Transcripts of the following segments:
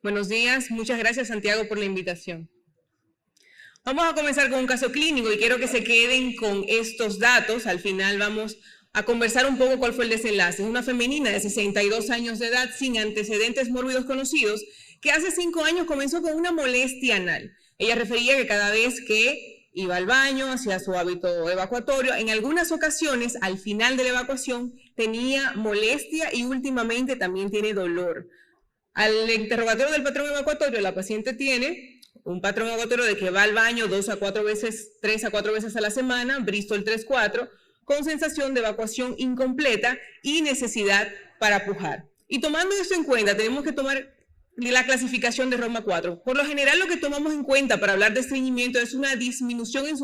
Buenos días, muchas gracias Santiago por la invitación. Vamos a comenzar con un caso clínico y quiero que se queden con estos datos. Al final vamos a conversar un poco cuál fue el desenlace. Es una femenina de 62 años de edad sin antecedentes mórbidos conocidos que hace 5 años comenzó con una molestia anal. Ella refería que cada vez que iba al baño, hacía su hábito evacuatorio, en algunas ocasiones al final de la evacuación tenía molestia y últimamente también tiene dolor. Al interrogatorio del patrón evacuatorio, la paciente tiene un patrón evacuatorio de que va al baño 3 a 4 veces a la semana, Bristol 3-4, con sensación de evacuación incompleta y necesidad para pujar. Y tomando esto en cuenta, tenemos que tomar la clasificación de Roma 4. Por lo general, lo que tomamos en cuenta para hablar de estreñimiento es una disminución en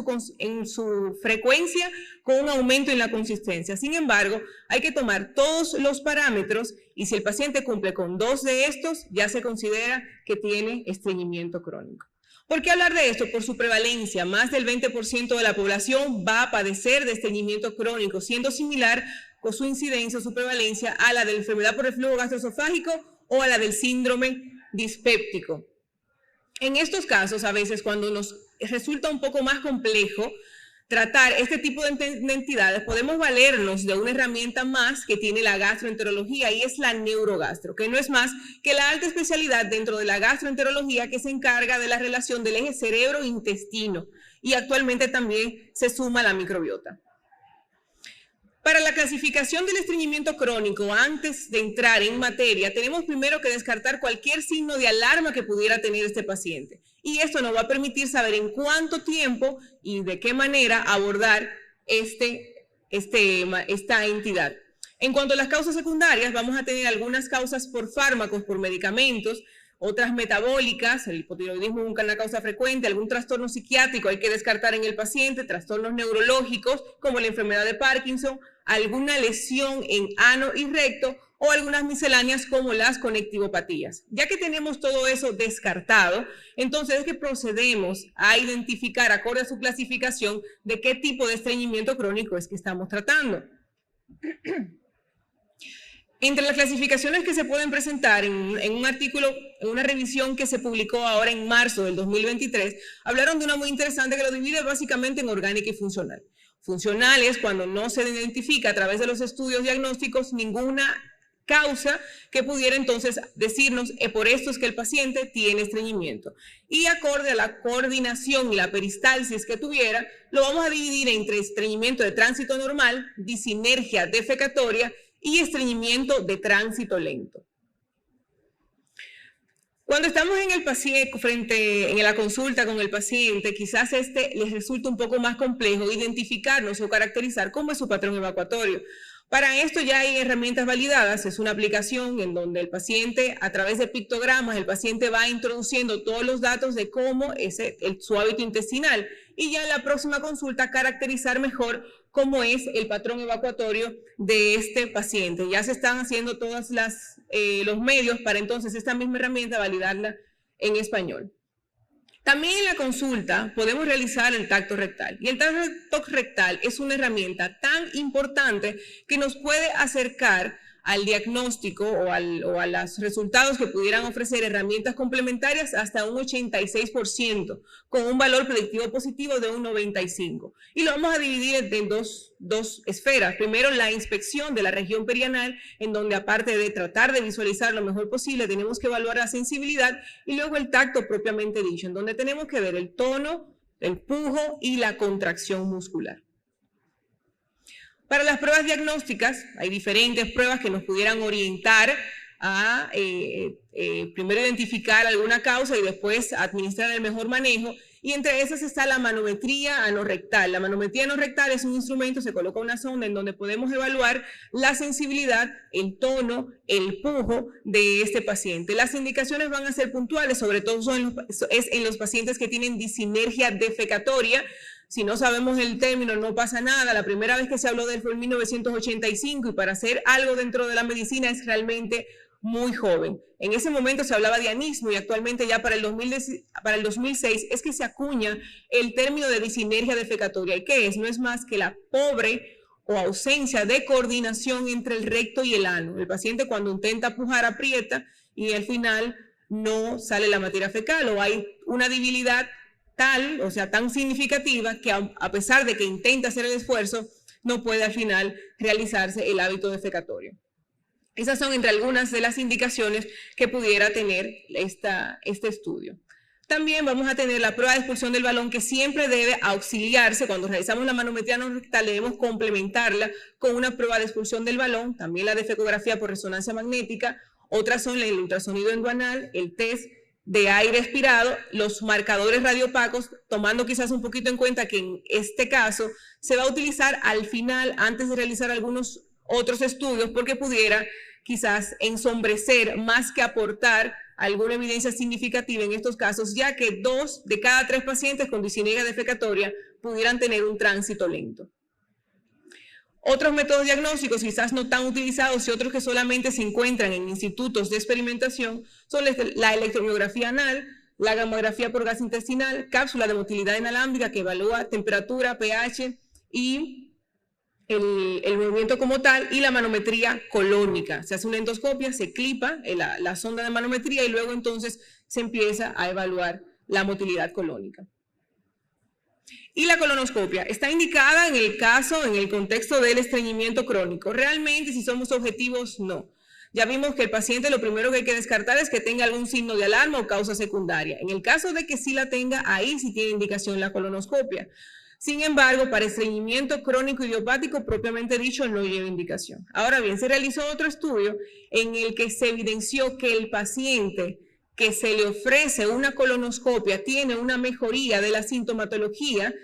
su frecuencia con un aumento en la consistencia. Sin embargo, hay que tomar todos los parámetros y si el paciente cumple con 2 de estos, ya se considera que tiene estreñimiento crónico. ¿Por qué hablar de esto? Por su prevalencia. Más del 20% de la población va a padecer de estreñimiento crónico, siendo similar con su incidencia o su prevalencia a la de la enfermedad por reflujo gastroesofágico o a la del síndrome dispéptico. En estos casos, a veces cuando nos resulta un poco más complejo tratar este tipo de entidades, podemos valernos de una herramienta más que tiene la gastroenterología y es la neurogastro, que no es más que la alta especialidad dentro de la gastroenterología que se encarga de la relación del eje cerebro-intestino y actualmente también se suma la microbiota. Para la clasificación del estreñimiento crónico, antes de entrar en materia, tenemos primero que descartar cualquier signo de alarma que pudiera tener este paciente. Y esto nos va a permitir saber en cuánto tiempo y de qué manera abordar esta entidad. En cuanto a las causas secundarias, vamos a tener algunas causas por fármacos, por medicamentos, otras metabólicas, el hipotiroidismo es una causa frecuente, algún trastorno psiquiátrico hay que descartar en el paciente, trastornos neurológicos como la enfermedad de Parkinson, alguna lesión en ano y recto o algunas misceláneas como las conectivopatías. Ya que tenemos todo eso descartado, entonces es que procedemos a identificar, acorde a su clasificación, de qué tipo de estreñimiento crónico es que estamos tratando. Entre las clasificaciones que se pueden presentar en un artículo, en una revisión que se publicó ahora en marzo del 2023, hablaron de una muy interesante que lo divide básicamente en orgánica y funcional. Funcional es cuando no se identifica a través de los estudios diagnósticos ninguna causa que pudiera entonces decirnos por esto es que el paciente tiene estreñimiento. Y acorde a la coordinación y la peristalsis que tuviera, lo vamos a dividir entre estreñimiento de tránsito normal, disinergia defecatoria y estreñimiento de tránsito lento. Cuando estamos en el paciente, en la consulta con el paciente, quizás les resulta un poco más complejo identificarnos o caracterizar cómo es su patrón evacuatorio. Para esto ya hay herramientas validadas, es una aplicación en donde el paciente, a través de pictogramas, el paciente va introduciendo todos los datos de cómo es su hábito intestinal y ya en la próxima consulta caracterizar mejor cómo es el patrón evacuatorio de este paciente. Ya se están haciendo todos los medios para entonces esta misma herramienta validarla en español. También en la consulta podemos realizar el tacto rectal y el tacto rectal es una herramienta tan importante que nos puede acercar al diagnóstico o a los resultados que pudieran ofrecer herramientas complementarias hasta un 86%, con un valor predictivo positivo de un 95%. Y lo vamos a dividir en dos esferas. Primero, la inspección de la región perianal, en donde aparte de tratar de visualizar lo mejor posible, tenemos que evaluar la sensibilidad, y luego el tacto propiamente dicho, en donde tenemos que ver el tono, el pujo y la contracción muscular. Para las pruebas diagnósticas, hay diferentes pruebas que nos pudieran orientar a primero identificar alguna causa y después administrar el mejor manejo. Y entre esas está la manometría anorrectal. La manometría anorrectal es un instrumento, se coloca una sonda en donde podemos evaluar la sensibilidad, el tono, el pujo de este paciente. Las indicaciones van a ser puntuales, sobre todo en los pacientes que tienen disinergia defecatoria. Si no sabemos el término, no pasa nada. La primera vez que se habló de él fue en 1985 y para hacer algo dentro de la medicina es realmente muy joven. En ese momento se hablaba de anismo y actualmente ya para el 2006 es que se acuña el término de disinergia defecatoria. ¿Y qué es? No es más que la pobre o ausencia de coordinación entre el recto y el ano. El paciente cuando intenta pujar aprieta y al final no sale la materia fecal o hay una debilidad tal, o sea, tan significativa que a pesar de que intenta hacer el esfuerzo, no puede al final realizarse el hábito defecatorio. Esas son entre algunas de las indicaciones que pudiera tener este estudio. También vamos a tener la prueba de expulsión del balón, que siempre debe auxiliarse. Cuando realizamos la manometría no rectal, debemos complementarla con una prueba de expulsión del balón, también la defecografía por resonancia magnética. Otras son el ultrasonido endoanal, el test de aire expirado, los marcadores radiopacos, tomando quizás un poquito en cuenta que en este caso se va a utilizar al final, antes de realizar algunos otros estudios, porque pudiera quizás ensombrecer más que aportar alguna evidencia significativa en estos casos, ya que 2 de cada 3 pacientes con discinesia defecatoria pudieran tener un tránsito lento. Otros métodos diagnósticos quizás no tan utilizados y otros que solamente se encuentran en institutos de experimentación son la electromiografía anal, la gamografía por gas intestinal, cápsula de motilidad inalámbrica que evalúa temperatura, pH y el movimiento como tal, y la manometría colónica. Se hace una endoscopia, se clipa la sonda de manometría y luego entonces se empieza a evaluar la motilidad colónica. Y la colonoscopia está indicada en el contexto del estreñimiento crónico. Realmente, si somos objetivos, no. Ya vimos que el paciente lo primero que hay que descartar es que tenga algún signo de alarma o causa secundaria. En el caso de que sí la tenga, ahí sí tiene indicación la colonoscopia. Sin embargo, para estreñimiento crónico idiopático propiamente dicho no lleva indicación. Ahora bien, se realizó otro estudio en el que se evidenció que el paciente que se le ofrece una colonoscopia tiene una mejoría de la sintomatología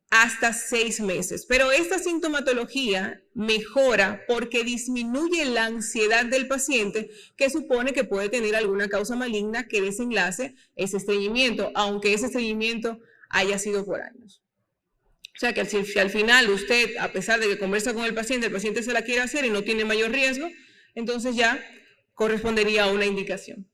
hasta 6 meses. Pero esta sintomatología mejora porque disminuye la ansiedad del paciente, que supone que puede tener alguna causa maligna que desenlace ese estreñimiento, aunque ese estreñimiento haya sido por años. O sea que si al final usted, a pesar de que conversa con el paciente se la quiere hacer y no tiene mayor riesgo, entonces ya correspondería a una indicación.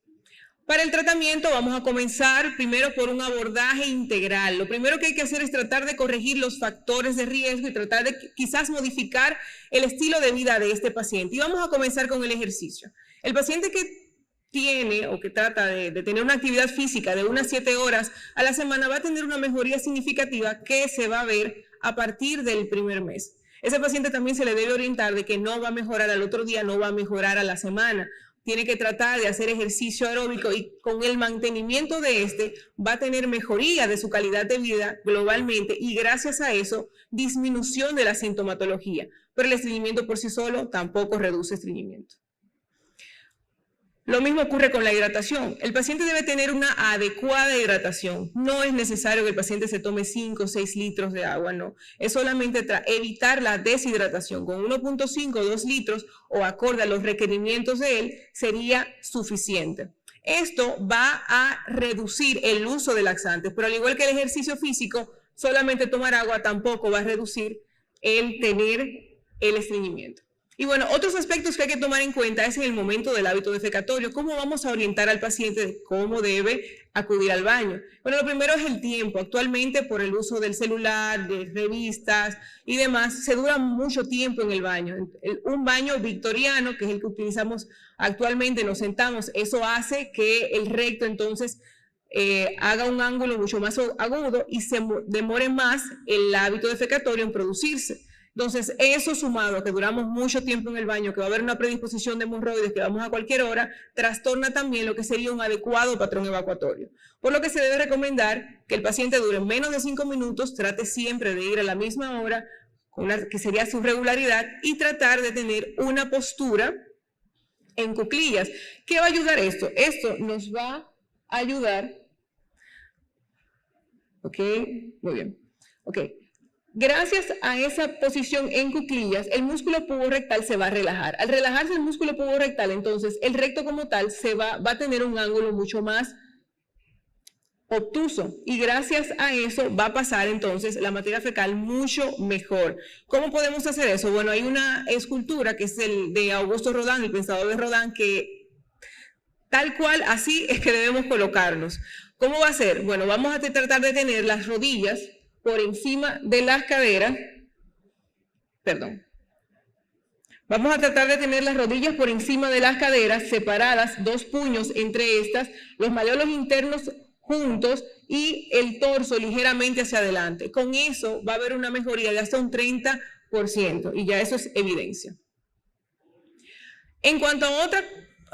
Para el tratamiento vamos a comenzar primero por un abordaje integral. Lo primero que hay que hacer es tratar de corregir los factores de riesgo y tratar de quizás modificar el estilo de vida de este paciente. Y vamos a comenzar con el ejercicio. El paciente que tiene o que trata de tener una actividad física de unas 7 horas a la semana va a tener una mejoría significativa que se va a ver a partir del primer mes. Ese paciente también se le debe orientar de que no va a mejorar al otro día, no va a mejorar a la semana. Tiene que tratar de hacer ejercicio aeróbico y con el mantenimiento de este va a tener mejoría de su calidad de vida globalmente y gracias a eso disminución de la sintomatología. Pero el estreñimiento por sí solo tampoco reduce estreñimiento. Lo mismo ocurre con la hidratación. El paciente debe tener una adecuada hidratación. No es necesario que el paciente se tome 5 o 6 litros de agua, no. Es solamente evitar la deshidratación. Con 1.5 o 2 litros o acorde a los requerimientos de él sería suficiente. Esto va a reducir el uso de laxantes, pero al igual que el ejercicio físico, solamente tomar agua tampoco va a reducir el tener el estreñimiento. Y bueno, otros aspectos que hay que tomar en cuenta es en el momento del hábito defecatorio. ¿Cómo vamos a orientar al paciente de cómo debe acudir al baño? Bueno, lo primero es el tiempo. Actualmente, por el uso del celular, de revistas y demás, se dura mucho tiempo en el baño. Un baño victoriano, que es el que utilizamos actualmente, nos sentamos, eso hace que el recto entonces haga un ángulo mucho más agudo y se demore más el hábito defecatorio en producirse. Entonces, eso sumado a que duramos mucho tiempo en el baño, que va a haber una predisposición de hemorroides, que vamos a cualquier hora, trastorna también lo que sería un adecuado patrón evacuatorio. Por lo que se debe recomendar que el paciente dure menos de 5 minutos, trate siempre de ir a la misma hora, que sería su regularidad, y tratar de tener una postura en cuclillas. ¿Qué va a ayudar esto? Esto nos va a ayudar. Ok, muy bien. Ok. Gracias a esa posición en cuclillas, el músculo puborectal se va a relajar. Al relajarse el músculo puborectal, entonces el recto como tal va a tener un ángulo mucho más obtuso y gracias a eso va a pasar entonces la materia fecal mucho mejor. ¿Cómo podemos hacer eso? Bueno, hay una escultura que es el de Augusto Rodin, el pensador de Rodin, que tal cual así es que debemos colocarnos. ¿Cómo va a ser? Bueno, vamos a tratar de tener las rodillas por encima de las caderas, Vamos a tratar de tener las rodillas por encima de las caderas, separadas, 2 puños entre estas, los malleolos internos juntos y el torso ligeramente hacia adelante. Con eso va a haber una mejoría de hasta un 30% y ya eso es evidencia. En cuanto a otra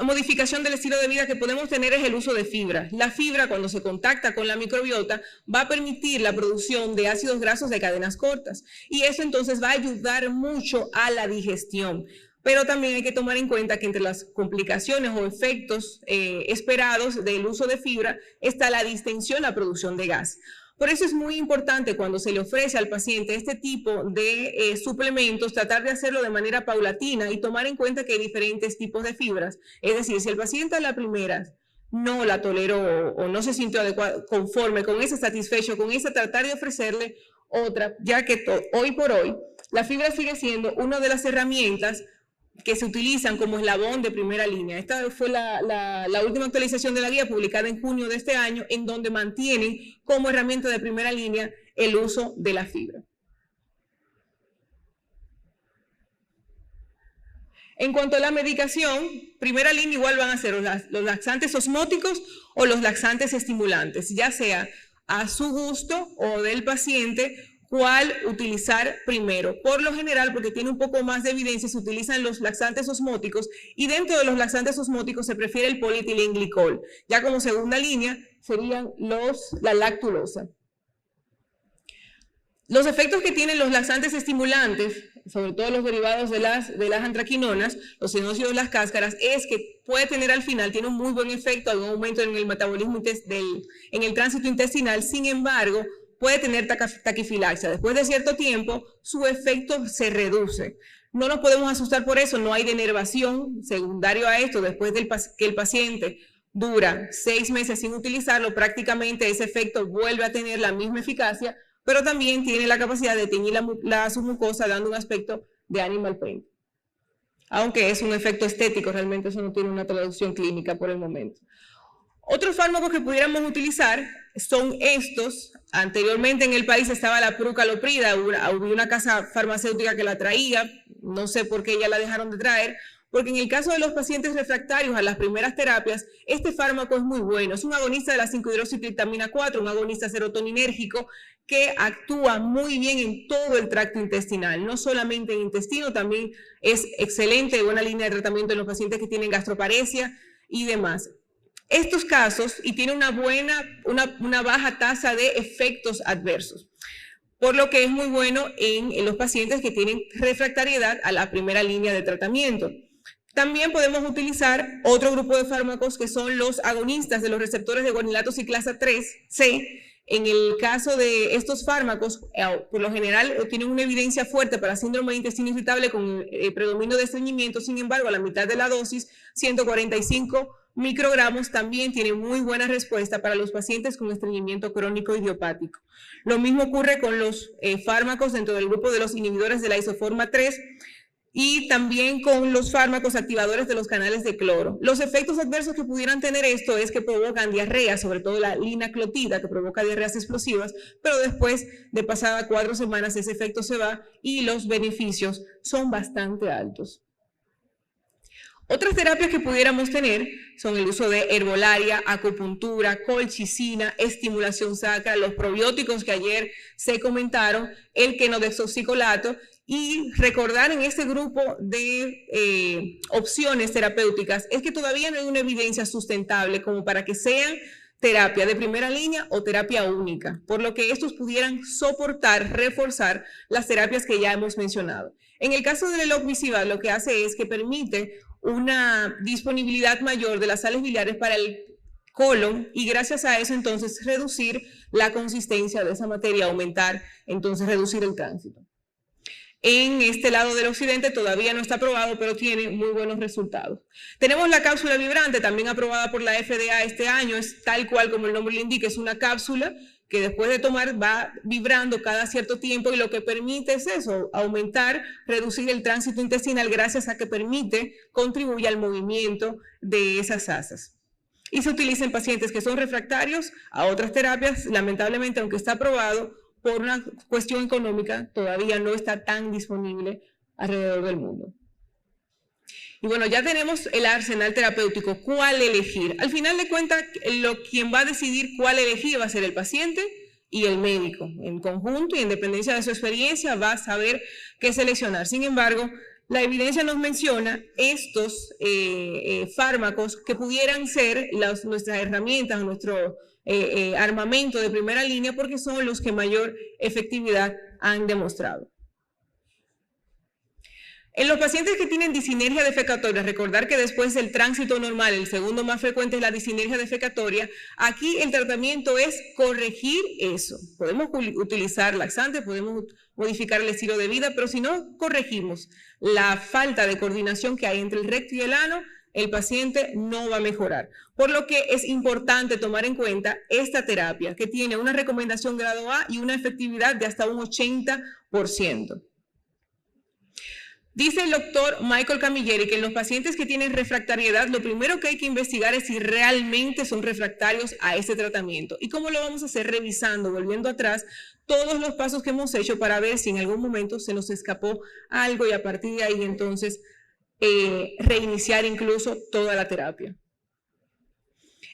modificación del estilo de vida que podemos tener es el uso de fibra. La fibra, cuando se contacta con la microbiota, va a permitir la producción de ácidos grasos de cadenas cortas y eso entonces va a ayudar mucho a la digestión. Pero también hay que tomar en cuenta que entre las complicaciones o efectos esperados del uso de fibra está la distensión, la producción de gas. Por eso es muy importante cuando se le ofrece al paciente este tipo de suplementos, tratar de hacerlo de manera paulatina y tomar en cuenta que hay diferentes tipos de fibras. Es decir, si el paciente a la primera no la toleró o no se sintió conforme con esa, satisfecho con esa, tratar de ofrecerle otra, ya que hoy por hoy la fibra sigue siendo una de las herramientas que se utilizan como eslabón de primera línea. Esta fue la última actualización de la guía publicada en junio de este año, en donde mantienen como herramienta de primera línea el uso de la fibra. En cuanto a la medicación, primera línea igual van a ser los laxantes osmóticos o los laxantes estimulantes, ya sea a su gusto o del paciente, cuál utilizar primero. Por lo general, porque tiene un poco más de evidencia, se utilizan los laxantes osmóticos y dentro de los laxantes osmóticos se prefiere el polietilenglicol. Ya como segunda línea serían la lactulosa. Los efectos que tienen los laxantes estimulantes, sobre todo los derivados de las antraquinonas, los xenócidos, las cáscaras, es que puede tener al final, tiene un muy buen efecto, algún aumento en el metabolismo, en el tránsito intestinal. Sin embargo, puede tener taquifilaxia. Después de cierto tiempo, su efecto se reduce. No nos podemos asustar por eso, no hay denervación secundario a esto. Después que el paciente dura 6 meses sin utilizarlo, prácticamente ese efecto vuelve a tener la misma eficacia, pero también tiene la capacidad de teñir la submucosa dando un aspecto de animal print. Aunque es un efecto estético, realmente eso no tiene una traducción clínica por el momento. Otros fármacos que pudiéramos utilizar son estos. Anteriormente en el país estaba la prucaloprida, hubo una casa farmacéutica que la traía, no sé por qué ya la dejaron de traer, porque en el caso de los pacientes refractarios a las primeras terapias, este fármaco es muy bueno. Es un agonista de la 5-hidroxitriptamina 4, un agonista serotoninérgico que actúa muy bien en todo el tracto intestinal, no solamente en el intestino, también es excelente, buena línea de tratamiento en los pacientes que tienen gastroparesia y demás. Estos casos, y tiene una baja tasa de efectos adversos, por lo que es muy bueno en los pacientes que tienen refractariedad a la primera línea de tratamiento. También podemos utilizar otro grupo de fármacos que son los agonistas de los receptores de guanilato ciclasa 3C. En el caso de estos fármacos, por lo general tienen una evidencia fuerte para síndrome de intestino irritable con predominio de estreñimiento. Sin embargo, a la mitad de la dosis, 145 microgramos, también tiene muy buena respuesta para los pacientes con estreñimiento crónico idiopático. Lo mismo ocurre con los fármacos dentro del grupo de los inhibidores de la isoforma 3 y también con los fármacos activadores de los canales de cloro. Los efectos adversos que pudieran tener esto es que provocan diarrea, sobre todo la linaclotida, que provoca diarreas explosivas, pero después de pasada 4 semanas ese efecto se va y los beneficios son bastante altos. Otras terapias que pudiéramos tener son el uso de herbolaria, acupuntura, colchicina, estimulación sacra, los probióticos que ayer se comentaron, el quenodesoxicolato, y recordar en este grupo de opciones terapéuticas es que todavía no hay una evidencia sustentable como para que sean terapia de primera línea o terapia única, por lo que estos pudieran soportar, reforzar las terapias que ya hemos mencionado. En el caso del eloxacivar, lo que hace es que permite una disponibilidad mayor de las sales biliares para el colon y gracias a eso entonces reducir la consistencia de esa materia, aumentar, entonces reducir el tránsito. En este lado del occidente todavía no está aprobado, pero tiene muy buenos resultados. Tenemos la cápsula vibrante, también aprobada por la FDA este año, es tal cual como el nombre le indica, es una cápsula que después de tomar va vibrando cada cierto tiempo y lo que permite es eso, aumentar, reducir el tránsito intestinal gracias a que permite, contribuye al movimiento de esas asas. Y se utiliza en pacientes que son refractarios a otras terapias, lamentablemente aunque está aprobado, por una cuestión económica todavía no está tan disponible alrededor del mundo. Y bueno, ya tenemos el arsenal terapéutico. ¿Cuál elegir? Al final de cuentas, quien va a decidir cuál elegir va a ser el paciente y el médico. En conjunto y en dependencia de su experiencia va a saber qué seleccionar. Sin embargo, la evidencia nos menciona estos fármacos que pudieran ser nuestras herramientas, nuestro armamento de primera línea, porque son los que mayor efectividad han demostrado. En los pacientes que tienen disinergia defecatoria, recordar que después del tránsito normal, el segundo más frecuente es la disinergia defecatoria, aquí el tratamiento es corregir eso. Podemos utilizar laxantes, podemos modificar el estilo de vida, pero si no corregimos la falta de coordinación que hay entre el recto y el ano, el paciente no va a mejorar. Por lo que es importante tomar en cuenta esta terapia, que tiene una recomendación grado A y una efectividad de hasta un 80%. Dice el doctor Michael Camilleri que en los pacientes que tienen refractariedad, lo primero que hay que investigar es si realmente son refractarios a ese tratamiento. ¿Y cómo lo vamos a hacer? Revisando, volviendo atrás, todos los pasos que hemos hecho para ver si en algún momento se nos escapó algo y a partir de ahí entonces reiniciar incluso toda la terapia.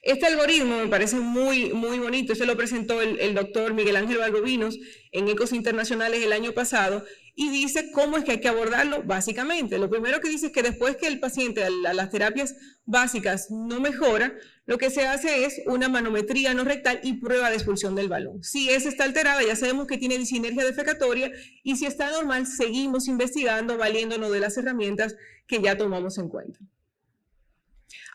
Este algoritmo me parece muy bonito. Se lo presentó el doctor Miguel Ángel Valdovinos en Ecos Internacionales el año pasado y dice cómo es que hay que abordarlo básicamente. Lo primero que dice es que después que el paciente a las terapias básicas no mejora, lo que se hace es una manometría no rectal y prueba de expulsión del balón. Si esa está alterada, ya sabemos que tiene disinergia defecatoria y si está normal, seguimos investigando, valiéndonos de las herramientas que ya tomamos en cuenta.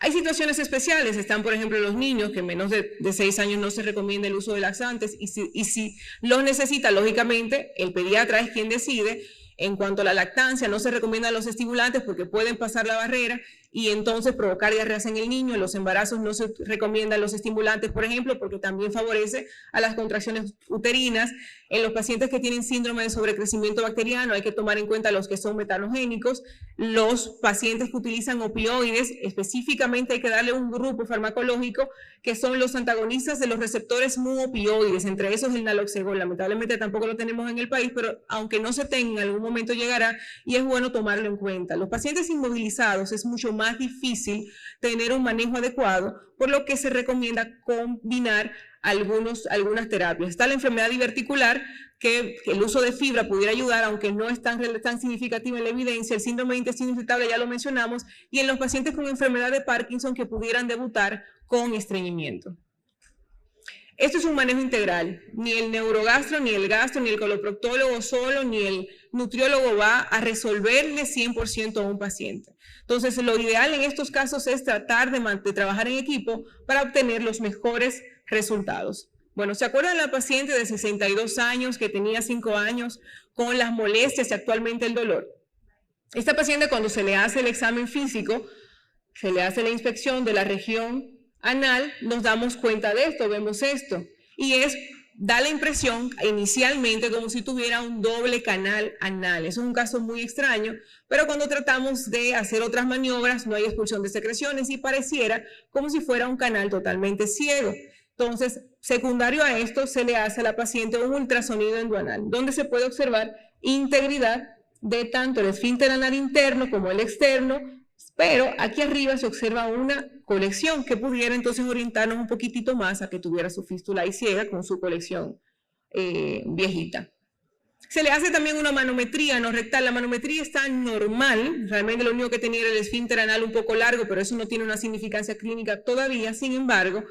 Hay situaciones especiales, están por ejemplo los niños que menos de 6 años no se recomienda el uso de laxantes y si los necesita, lógicamente el pediatra es quien decide. En cuanto a la lactancia, no se recomiendan los estimulantes porque pueden pasar la barrera y entonces provocar diarreas en el niño. En los embarazos no se recomiendan los estimulantes, por ejemplo, porque también favorece a las contracciones uterinas. En los pacientes que tienen síndrome de sobrecrecimiento bacteriano hay que tomar en cuenta los que son metanogénicos. Los pacientes que utilizan opioides, específicamente hay que darle un grupo farmacológico que son los antagonistas de los receptores mu-opioides, entre esos el naloxegol. Lamentablemente tampoco lo tenemos en el país, pero aunque no se tenga, en algún momento llegará y es bueno tomarlo en cuenta. Los pacientes inmovilizados es mucho más difícil tener un manejo adecuado, por lo que se recomienda combinar algunas terapias. Está la enfermedad diverticular, que el uso de fibra pudiera ayudar, aunque no es tan significativa en la evidencia. El síndrome de intestino irritable ya lo mencionamos, y en los pacientes con enfermedad de Parkinson que pudieran debutar con estreñimiento. Esto es un manejo integral. Ni el neurogastro, ni el gastro, ni el coloproctólogo solo, ni el nutriólogo va a resolverle 100% a un paciente. Entonces, lo ideal en estos casos es tratar de trabajar en equipo para obtener los mejores resultados. Bueno, ¿se acuerdan de la paciente de 62 años que tenía 5 años con las molestias y actualmente el dolor? Esta paciente, cuando se le hace el examen físico, se le hace la inspección de la región anal, nos damos cuenta de esto, vemos esto, y da la impresión inicialmente como si tuviera un doble canal anal. Eso es un caso muy extraño, pero cuando tratamos de hacer otras maniobras no hay expulsión de secreciones y pareciera como si fuera un canal totalmente ciego. Entonces, secundario a esto, se le hace a la paciente un ultrasonido endoanal, donde se puede observar integridad de tanto el esfínter anal interno como el externo, pero aquí arriba se observa una colección que pudiera entonces orientarnos un poquitito más a que tuviera su fístula ahí ciega con su colección viejita. Se le hace también una manometría no rectal. La manometría está normal, realmente lo único que tenía era el esfínter anal un poco largo, pero eso no tiene una significancia clínica todavía. Sin embargo,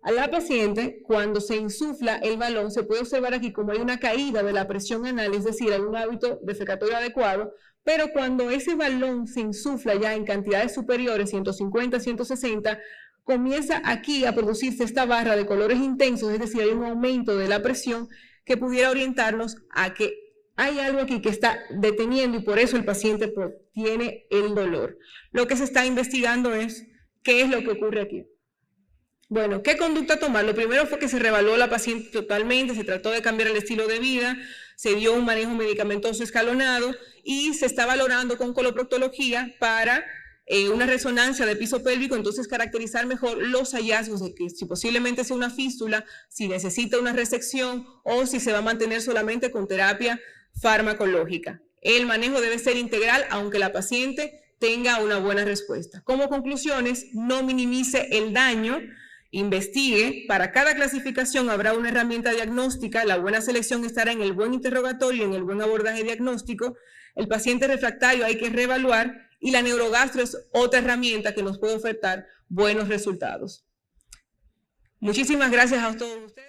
a la paciente, cuando se insufla el balón, se puede observar aquí como hay una caída de la presión anal, es decir, hay un hábito defecatorio adecuado, pero cuando ese balón se insufla ya en cantidades superiores, 150, 160, comienza aquí a producirse esta barra de colores intensos, es decir, hay un aumento de la presión que pudiera orientarnos a que hay algo aquí que está deteniendo y por eso el paciente tiene el dolor. Lo que se está investigando es qué es lo que ocurre aquí. Bueno, ¿qué conducta tomar? Lo primero fue que se reevaluó la paciente totalmente, se trató de cambiar el estilo de vida, se dio un manejo medicamentoso escalonado y se está valorando con coloproctología para una resonancia de piso pélvico, entonces caracterizar mejor los hallazgos de que si posiblemente sea una fístula, si necesita una resección o si se va a mantener solamente con terapia farmacológica. El manejo debe ser integral, aunque la paciente tenga una buena respuesta. Como conclusiones, no minimice el daño, investigue. Para cada clasificación habrá una herramienta diagnóstica. La buena selección estará en el buen interrogatorio, en el buen abordaje diagnóstico. El paciente refractario hay que reevaluar y la neurogastro es otra herramienta que nos puede ofertar buenos resultados. Muchísimas gracias a todos ustedes.